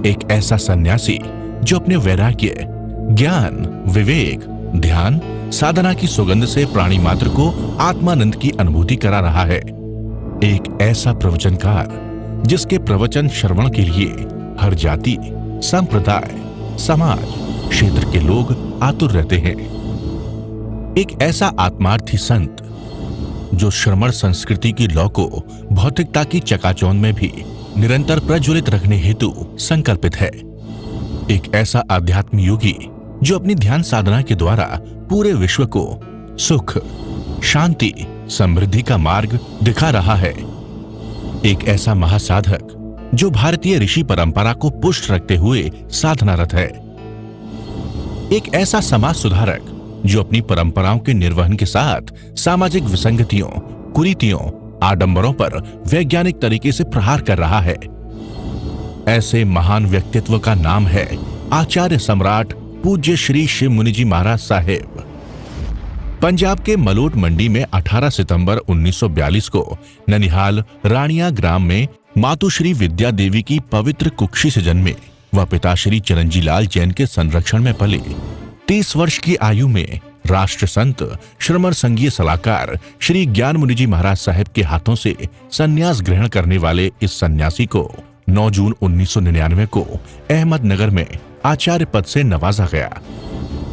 एक ऐसा सन्यासी जो अपने वैराग्य, ज्ञान, विवेक, ध्यान, साधना की सुगंध से प्राणी मात्र को आत्मानंद की अनुभूति करा रहा है। एक ऐसा प्रवचनकार जिसके प्रवचन श्रवण के लिए हर जाति, संप्रदाय, समाज, क्षेत्र के लोग आतुर रहते हैं। एक ऐसा आत्मार्थी संत जो श्रमण संस्कृति की लौ को भौतिकता की चकाचौंध में भी निरंतर प्रज्वलित रखने हेतु संकल्पित है। एक ऐसा आध्यात्म योगी जो अपनी ध्यान साधना के द्वारा पूरे विश्व को सुख, शांति, समृद्धि का मार्ग दिखा रहा है। एक ऐसा महासाधक जो भारतीय ऋषि परंपरा को पुष्ट रखते हुए साधनारत है। एक ऐसा समाज सुधारक जो अपनी परंपराओं के निर्वहन के साथ सामाजिक विसंगतियों, कुरीतियों, आडंबरों पर वैज्ञानिक तरीके से प्रहार कर रहा है। ऐसे महान व्यक्तित्व का नाम है आचार्य सम्राट पूज्य श्री शिव मुनि जी महाराज साहेब। पंजाब के मलोट मंडी में 18 सितंबर 1942 को ननिहाल रानिया ग्राम में मातुश्री विद्या देवी की पवित्र कुक्षी से जन्मे व पिताश्री चिरंजी लाल जैन के संरक्षण में पले 30 वर्ष की आयु में राष्ट्र संत श्रमण संघीय सलाहकार श्री ज्ञान मुनि जी महाराज साहेब के हाथों से संन्यास ग्रहण करने वाले इस सन्यासी को 9 जून 1999 को अहमदनगर में आचार्य पद से नवाजा गया।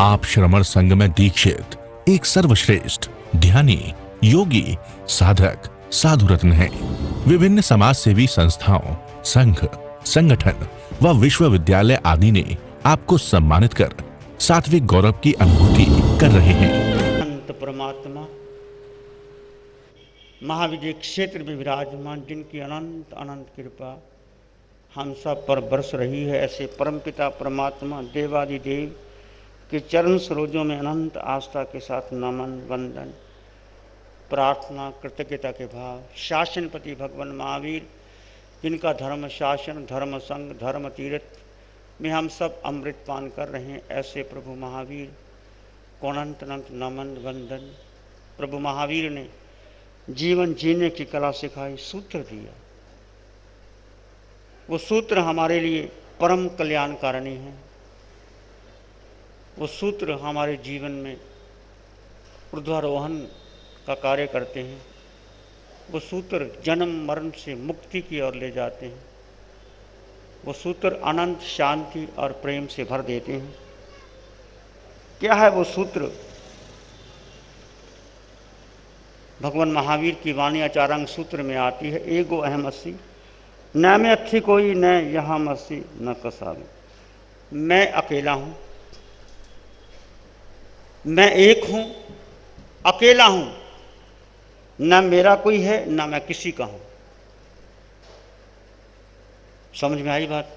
आप श्रमण संघ में दीक्षित एक सर्वश्रेष्ठ ध्यानी, योगी, साधक, साधु रत्न हैं। विभिन्न समाज सेवी संस्थाओं, संघ, संगठन व विश्वविद्यालय आदि ने आपको सम्मानित कर सात्विक गौरव की अनुभूति कर रहे हैं। अनंत परमात्मा महाविजय क्षेत्र में विराजमान, जिनकी अनंत अनंत कृपा हम सब पर बरस रही है, ऐसे परमपिता परमात्मा देवादिदेव के चरण सरोजों में अनंत आस्था के साथ नमन, वंदन, प्रार्थना, कृतज्ञता के भाव। शासनपति भगवान महावीर, जिनका धर्म शासन, धर्म संघ, धर्म तीर्थ में हम सब अमृत पान कर रहे हैं, ऐसे प्रभु महावीर को अनंत अनंत नमन, वंदन। प्रभु महावीर ने जीवन जीने की कला सिखाई, सूत्र दिया। वो सूत्र हमारे लिए परम कल्याणकारिणी है। वो सूत्र हमारे जीवन में ऊर्ध्वारोहण का कार्य करते हैं। वो सूत्र जन्म मरण से मुक्ति की ओर ले जाते हैं। वो सूत्र अनंत शांति और प्रेम से भर देते हैं। क्या है वो सूत्र? भगवान महावीर की वाणी आचारांग सूत्र में आती है, एगो अहम अस्सी, न में अच्छी कोई, न यहाँ मस्सी न कसावे। मैं अकेला हूँ, मैं एक हूँ, अकेला हूँ, न मेरा कोई है न मैं किसी का हूँ। समझ में आई बात?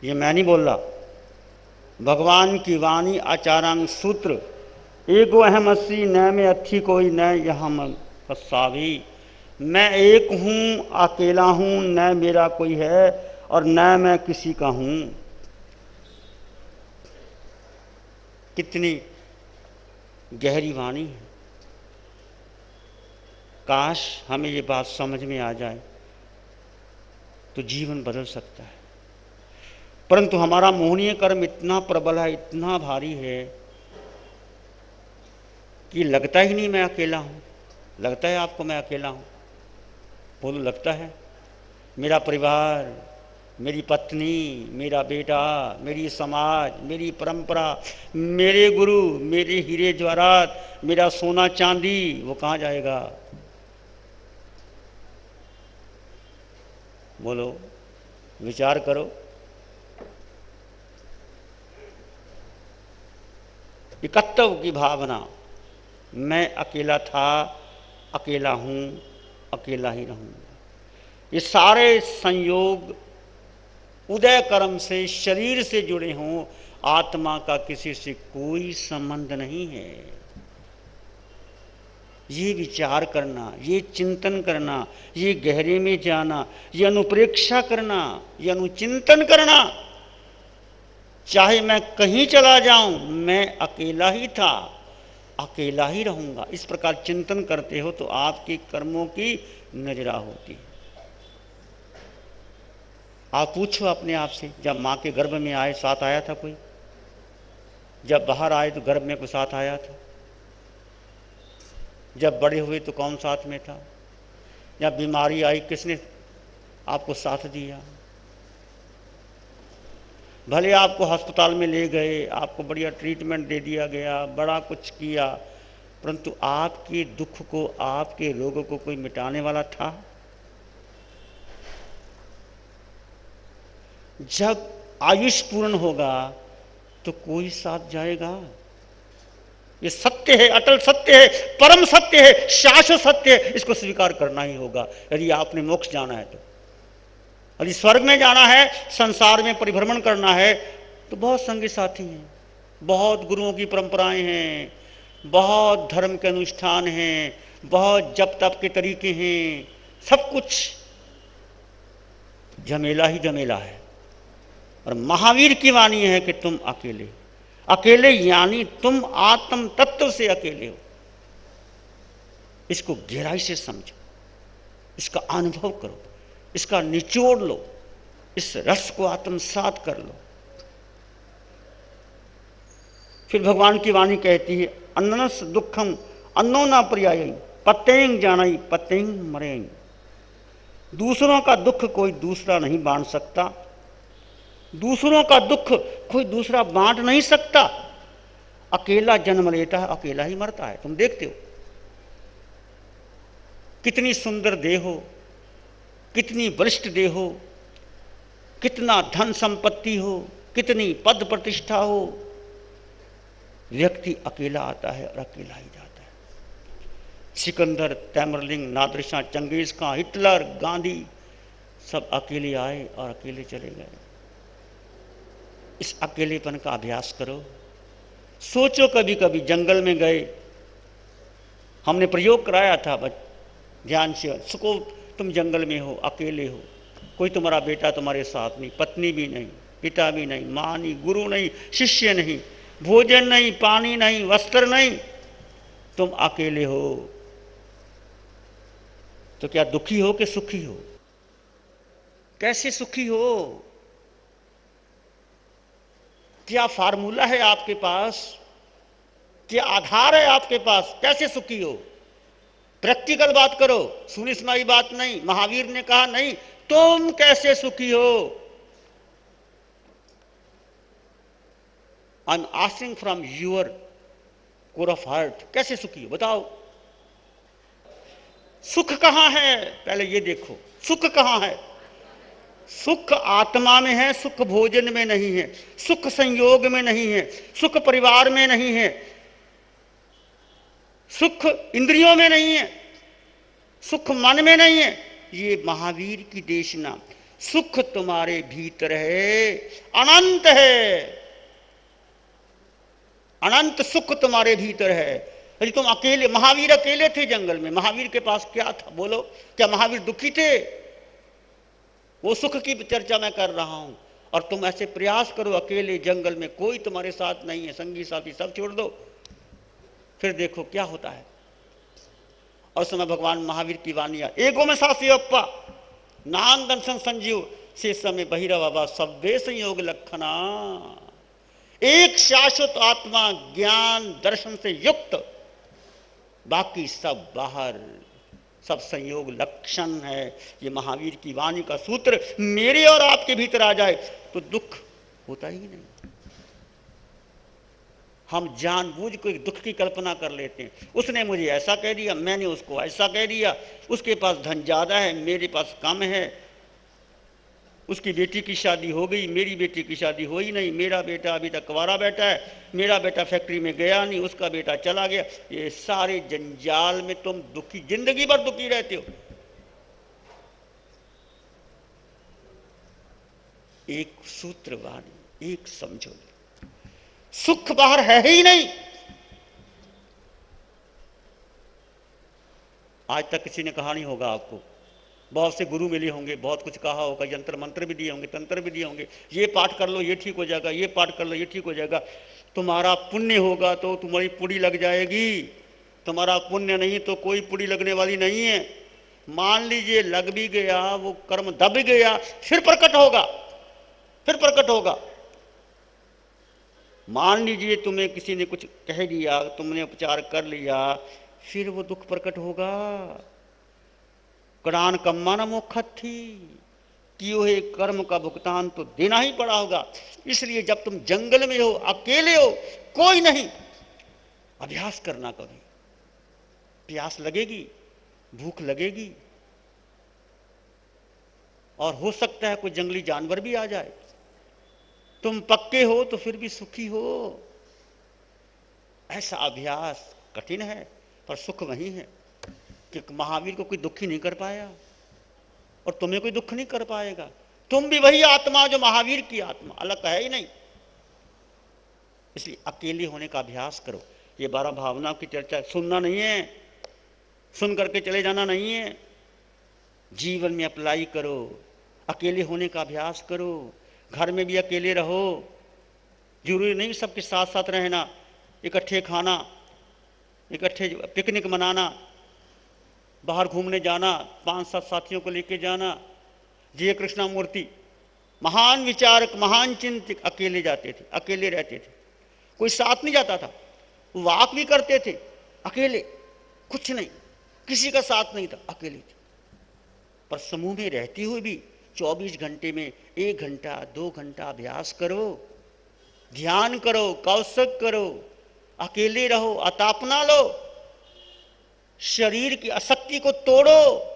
ये मैं नहीं बोल रहा, भगवान की वाणी आचारांग सूत्र, एगो अहम अस्सी, न में अच्छी कोई, न यहाँ मन कसावी। मैं एक हूँ, अकेला हूँ, न मेरा कोई है और न मैं किसी का हूँ। कितनी गहरी वाणी है। काश हमें ये बात समझ में आ जाए तो जीवन बदल सकता है। परंतु हमारा मोहनीय कर्म इतना प्रबल है, इतना भारी है कि लगता ही नहीं मैं अकेला हूँ। लगता है आपको मैं अकेला हूँ? बोलो, लगता है? मेरा परिवार, मेरी पत्नी, मेरा बेटा, मेरी समाज, मेरी परंपरा, मेरे गुरु, मेरे हीरे जवाहरात, मेरा सोना चांदी, वो कहाँ जाएगा? बोलो, विचार करो। एकत्व की भावना, मैं अकेला था, अकेला हूँ, अकेला ही रहूँगा। ये सारे संयोग उदय कर्म से, शरीर से जुड़े हों, आत्मा का किसी से कोई संबंध नहीं है। ये विचार करना, ये चिंतन करना, ये गहरे में जाना, ये अनुप्रेक्षा करना, ये अनुचिंतन करना, चाहे मैं कहीं चला जाऊं, मैं अकेला ही था, अकेला ही रहूंगा। इस प्रकार चिंतन करते हो तो आपके कर्मों की नजरा होती है। आप पूछो अपने आप से, जब माँ के गर्भ में आए साथ आया था कोई? जब बाहर आए तो गर्भ में कोई साथ आया था? जब बड़े हुए तो कौन साथ में था? जब बीमारी आई किसने आपको साथ दिया? भले आपको अस्पताल में ले गए, आपको बढ़िया ट्रीटमेंट दे दिया गया, बड़ा कुछ किया, परंतु आपके दुख को, आपके रोग को कोई मिटाने वाला था? जब आयुष पूर्ण होगा तो कोई साथ जाएगा। ये सत्य है, अटल सत्य है, परम सत्य है, शाश्वत सत्य है। इसको स्वीकार करना ही होगा यदि आपने मोक्ष जाना है तो। यदि स्वर्ग में जाना है, संसार में परिभ्रमण करना है, तो बहुत संगी साथी हैं, बहुत गुरुओं की परंपराएं हैं, बहुत धर्म के अनुष्ठान हैं, बहुत जप तप के तरीके हैं, सब कुछ झमेला ही झमेला है। और महावीर की वाणी है कि तुम अकेले, अकेले यानी तुम आत्म तत्व से अकेले हो। इसको गहराई से समझो, इसका अनुभव करो, इसका निचोड़ लो, इस रस को आत्मसात कर लो। फिर भगवान की वाणी कहती है, अन्नस दुखम अन्नो ना पर्यायी पतेंग जानाई पतेंग मरेंग। दूसरों का दुख कोई दूसरा नहीं बांट सकता, दूसरों का दुख कोई दूसरा बांट नहीं सकता। अकेला जन्म लेता है, अकेला ही मरता है। तुम देखते हो कितनी सुंदर देह हो, कितनी वरिष्ठ देह हो, कितना धन संपत्ति हो, कितनी पद प्रतिष्ठा हो, व्यक्ति अकेला आता है और अकेला ही जाता है। सिकंदर, तैमरलिंग, नादरशाह, चंगेज खां, हिटलर, गांधी सब अकेले आए और अकेले चले गए। इस अकेलेपन का अभ्यास करो। सोचो कभी कभी जंगल में गए, हमने प्रयोग कराया था ध्यान से, सुको तुम जंगल में हो, अकेले हो, कोई तुम्हारा बेटा तुम्हारे साथ नहीं, पत्नी भी नहीं, पिता भी नहीं, माँ नहीं, गुरु नहीं, शिष्य नहीं, भोजन नहीं, पानी नहीं, वस्त्र नहीं, तुम अकेले हो, तो क्या दुखी हो कि सुखी हो? कैसे सुखी हो? क्या फार्मूला है आपके पास? क्या आधार है आपके पास? कैसे सुखी हो? प्रैक्टिकल बात करो, सुनी सुनाई बात नहीं। महावीर ने कहा नहीं, तुम कैसे सुखी हो? I am asking from your core of heart, कैसे सुखी हो बताओ। सुख कहां है? पहले ये देखो, सुख कहां है? सुख आत्मा में है, सुख भोजन में नहीं है, सुख संयोग में नहीं है, सुख परिवार में नहीं है, सुख इंद्रियों में नहीं है, सुख मन में नहीं है। ये महावीर की देशना, सुख तुम्हारे भीतर है, अनंत है, अनंत सुख तुम्हारे भीतर है। यदि तुम अकेले, महावीर अकेले थे जंगल में, महावीर के पास क्या था बोलो? क्या महावीर दुखी थे? वो सुख की चर्चा मैं कर रहा हूं। और तुम ऐसे प्रयास करो, अकेले जंगल में कोई तुम्हारे साथ नहीं है, संगी साथी सब छोड़ दो, फिर देखो क्या होता है। और समय भगवान महावीर की वानिया, एगो में सासी अप्पा नान दर्शन संजीव से समय बहिरा बाबा सब्बे संयोग लक्षणा। एक शाश्वत आत्मा ज्ञान दर्शन से युक्त, बाकी सब बाहर, सब संयोग लक्षण है। ये महावीर की वाणी का सूत्र मेरे और आपके भीतर आ जाए तो दुख होता ही नहीं। हम जानबूझ को एक दुख की कल्पना कर लेते हैं, उसने मुझे ऐसा कह दिया, मैंने उसको ऐसा कह दिया, उसके पास धन ज्यादा है, मेरे पास कम है, उसकी बेटी की शादी हो गई, मेरी बेटी की शादी हो ही नहीं, मेरा बेटा अभी तक कुंवारा बैठा है, मेरा बेटा फैक्ट्री में गया नहीं, उसका बेटा चला गया। ये सारे जंजाल में तुम दुखी, जिंदगी भर दुखी रहते हो। एक सूत्र वाणी, एक समझो, सुख बाहर है ही नहीं। आज तक किसी ने कहा नहीं होगा आपको, बहुत से गुरु मिले होंगे, बहुत कुछ कहा होगा, यंत्र मंत्र भी दिए होंगे, तंत्र भी दिए होंगे, ये पाठ कर लो ये ठीक हो जाएगा, ये पाठ कर लो ये ठीक हो जाएगा। तुम्हारा पुण्य होगा तो तुम्हारी पुड़ी लग जाएगी, तुम्हारा पुण्य नहीं तो कोई पुड़ी लगने वाली नहीं है। मान लीजिए लग भी गया, वो कर्म दब गया, फिर प्रकट होगा, फिर प्रकट होगा। मान लीजिए तुम्हें किसी ने कुछ कह दिया, तुमने उपचार कर लिया, फिर वो दुख प्रकट होगा। करान कम्मा न मोक्षत थी, किए हुए कर्म का भुगतान तो देना ही पड़ा होगा। इसलिए जब तुम जंगल में हो, अकेले हो, कोई नहीं, अभ्यास करना। कभी प्यास लगेगी, भूख लगेगी, और हो सकता है कोई जंगली जानवर भी आ जाए। तुम पक्के हो तो फिर भी सुखी हो। ऐसा अभ्यास कठिन है, पर सुख वही है कि महावीर को कोई दुखी नहीं कर पाया, और तुम्हें कोई दुख नहीं कर पाएगा। तुम भी वही आत्मा जो महावीर की आत्मा, अलग है ही नहीं। इसलिए अकेले होने का अभ्यास करो। ये 12 भावनाओं की चर्चा सुनना नहीं है, सुन करके चले जाना नहीं है, जीवन में अप्लाई करो। अकेले होने का अभ्यास करो। घर में भी अकेले रहो, जरूरी नहीं सबके साथ साथ रहना। इकट्ठे खाना, इकट्ठे पिकनिक मनाना, बाहर घूमने जाना, 5-7 साथियों को लेके जाना। जय कृष्णमूर्ति महान विचारक, महान चिंतक अकेले जाते थे, अकेले रहते थे, कोई साथ नहीं जाता था। वाक भी करते थे अकेले, कुछ नहीं, किसी का साथ नहीं था, अकेले थे। पर समूह में रहते हुए भी 24 घंटे में 1 घंटा 2 घंटा अभ्यास करो, ध्यान करो, कौशक करो, अकेले रहो, अतापना लो, शरीर की आसक्ति को तोड़ो।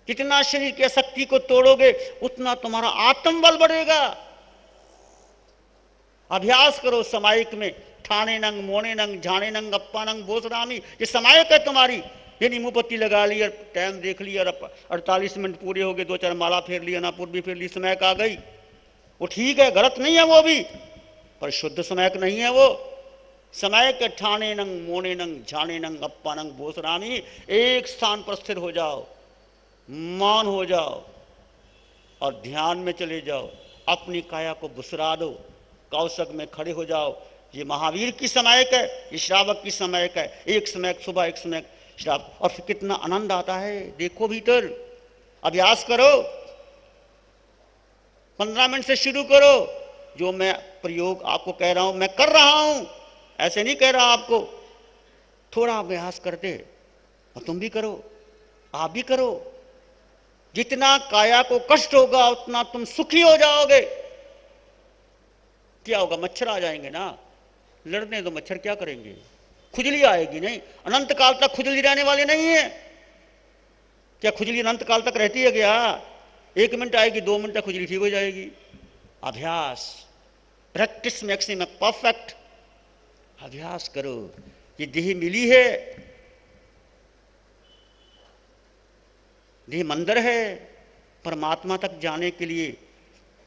जितना शरीर की आसक्ति को तोड़ोगे उतना तुम्हारा आत्मबल बढ़ेगा। अभ्यास करो समायिक में, ठाणे नंग, मोने नंग, झाणे नंग, अप्पा नंग, बोसरामी, ये समायिक है तुम्हारी। यानी मुंह पत्ती लगा ली और टाइम देख लिया और 48 मिनट पूरे हो गए, 2-4 माला फेर लिया, ना पूर्वी फेर ली, समायिक आ गई। वो ठीक है, गलत नहीं है वो भी, पर शुद्ध समायिक नहीं है वो। समायिक ठाणे नंग, मोने नंग, झाणे नंग, अप्पा नंग, बोसरामी, एक स्थान पर स्थिर हो जाओ, मौन हो जाओ और ध्यान में चले जाओ। अपनी काया को बुसरा दो, कौशक में खड़े हो जाओ। ये महावीर की समायिक है, ये श्रावक की समायिक है। एक समायिक सुबह, एक समायिक श्रावक, और फिर कितना आनंद आता है। देखो भीतर, अभ्यास करो, 15 मिनट से शुरू करो। जो मैं प्रयोग आपको कह रहा हूं, मैं कर रहा हूं, ऐसे नहीं कह रहा आपको। थोड़ा अभ्यास करते, और तुम भी करो, आप भी करो। जितना काया को कष्ट होगा उतना तुम सुखी हो जाओगे। क्या होगा, मच्छर आ जाएंगे ना, लड़ने दो, मच्छर क्या करेंगे, खुजली आएगी नहीं, अनंत काल तक खुजली रहने वाली नहीं है। क्या खुजली अनंत काल तक रहती है क्या? 1 मिनट आएगी, 2 मिनट तक खुजली ठीक हो जाएगी। अभ्यास, प्रैक्टिस मैक्सिमम परफेक्ट। अभ्यास करो। ये देह मिली है, देह मंदिर है। परमात्मा तक जाने के लिए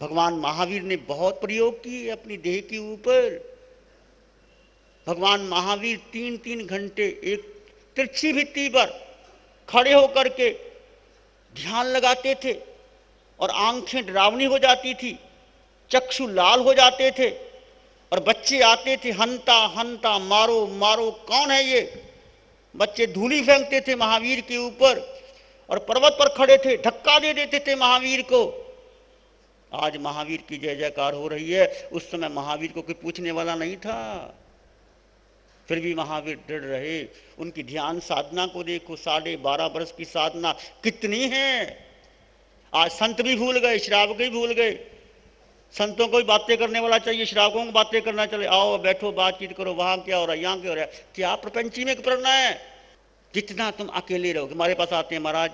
भगवान महावीर ने बहुत प्रयोग किए अपनी देह के ऊपर। भगवान महावीर 3-3 घंटे एक तिरछी भित्ति पर खड़े होकर के ध्यान लगाते थे, और आंखें डरावनी हो जाती थी, चक्षु लाल हो जाते थे, और बच्चे आते थे, हंता हंता, मारो मारो, कौन है ये? बच्चे धूली फेंकते थे महावीर के ऊपर, और पर्वत पर खड़े थे, धक्का दे देते थे महावीर को। आज महावीर की जय जयकार हो रही है, उस समय महावीर को कोई पूछने वाला नहीं था, फिर भी महावीर दृढ़ रहे। उनकी ध्यान साधना को देखो, 12.5 वर्ष की साधना कितनी है। आज संत भी भूल गए, श्रावक भी भूल गए। संतों को भी बातें करने वाला चाहिए, श्रावकों को बातें करना चले, आओ बैठो बातचीत करो, वहां क्या हो रहा है, यहाँ क्या हो रहा है। क्या प्रपंची में करना है? जितना तुम अकेले रहोगे। हमारे पास आते हैं, महाराज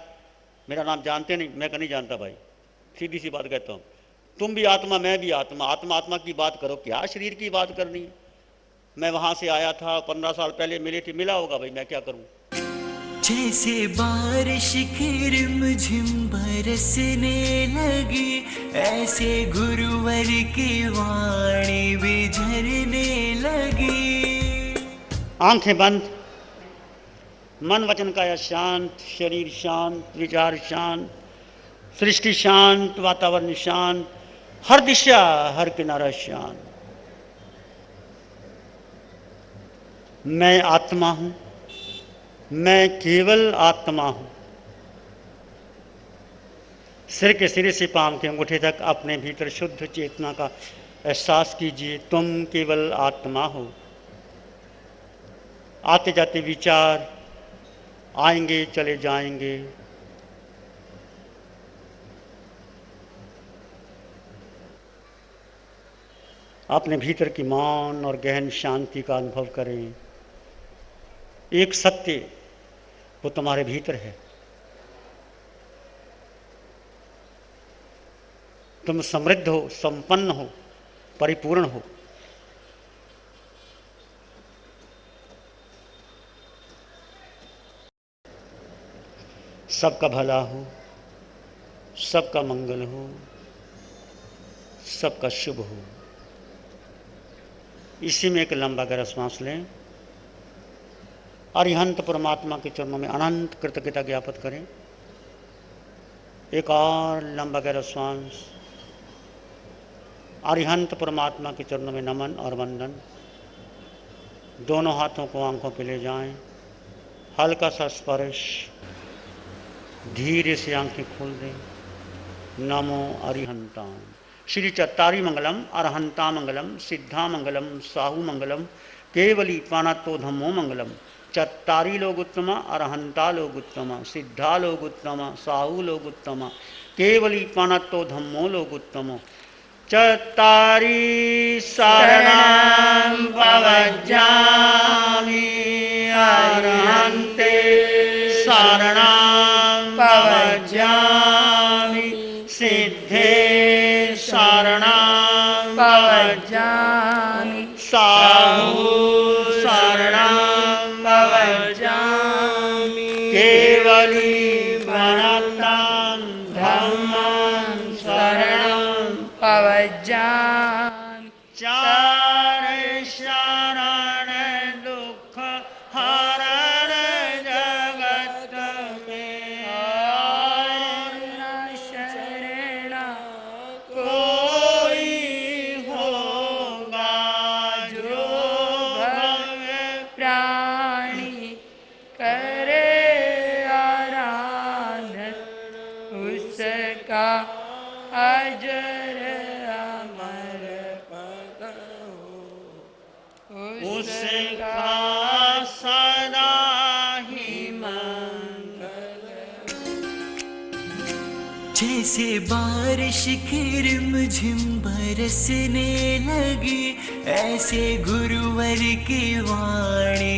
मेरा नाम जानते नहीं, मैं नहीं जानता भाई, सीधी सी बात कहता हूँ, तुम भी आत्मा, मैं भी आत्मा, आत्मा आत्मा की बात करो, क्या शरीर की बात करनी है। मैं वहां से आया था, 15 साल पहले मिले थे, मिला होगा भाई, मैं क्या करूं। जैसे बारिश की रिमझिम बरसने लगी, ऐसे गुरुवर की वाणी भी झरने लगी। आंखें बंद, मन वचन काया शांत, शरीर शांत, विचार शांत, सृष्टि शांत, वातावरण शांत, हर दिशा हर किनारा शांत। मैं आत्मा हूं, मैं केवल आत्मा हूं। सिर के सिरे से पांव के अंगूठे तक अपने भीतर शुद्ध चेतना का एहसास कीजिए। तुम केवल आत्मा हो। आते जाते विचार आएंगे, चले जाएंगे। अपने भीतर की मौन और गहन शांति का अनुभव करें। एक सत्य वो तुम्हारे भीतर है। तुम समृद्ध हो, संपन्न हो, परिपूर्ण हो। सबका भला हो, सबका मंगल हो, सबका शुभ हो। इसी में एक लंबा गहरा श्वास लें। अरिहंत परमात्मा के चरणों में अनंत कृतज्ञता ज्ञापित करें। एक और लंबा गहरा श्वास। अरिहंत परमात्मा के चरणों में नमन और वंदन। दोनों हाथों को आंखों पे ले जाएं। हल्का सा स्पर्श। धीरे से आंखें खोल दें। नमो अरिहंताम। श्री चत्तारी मंगलम, अरहंता मंगलम, सिद्धा मंगलम, साहू मंगलम, केवली पानातो धम्मो मंगलम। चत्तारी लोग उत्तम, अरहंता लोग उत्तम, सिद्धा लोग उत्तम, साहू लोग उत्तम, केवली पानातो धम्मो लोग उत्तम। चत्तारी शरणं प्रव्रजामि, अरहन्ते शरणं प्रव्रजामि, सिद्धे शरणं प्रव्रजामि, साहू शरणं प्रव्रजामि, केवली प्रणतं धम्मं शरणं प्रव्रजामि। चार शरण दुख हरण जगत में, और न शरण कोई होगा। जो भव प्राणी करे आराधन, उसका अजर अमर पद हो, उसका सदा ही मंगल। जैसे बारिश की रिमझिम बरसने लगी, ऐसे गुरुवर की वाणी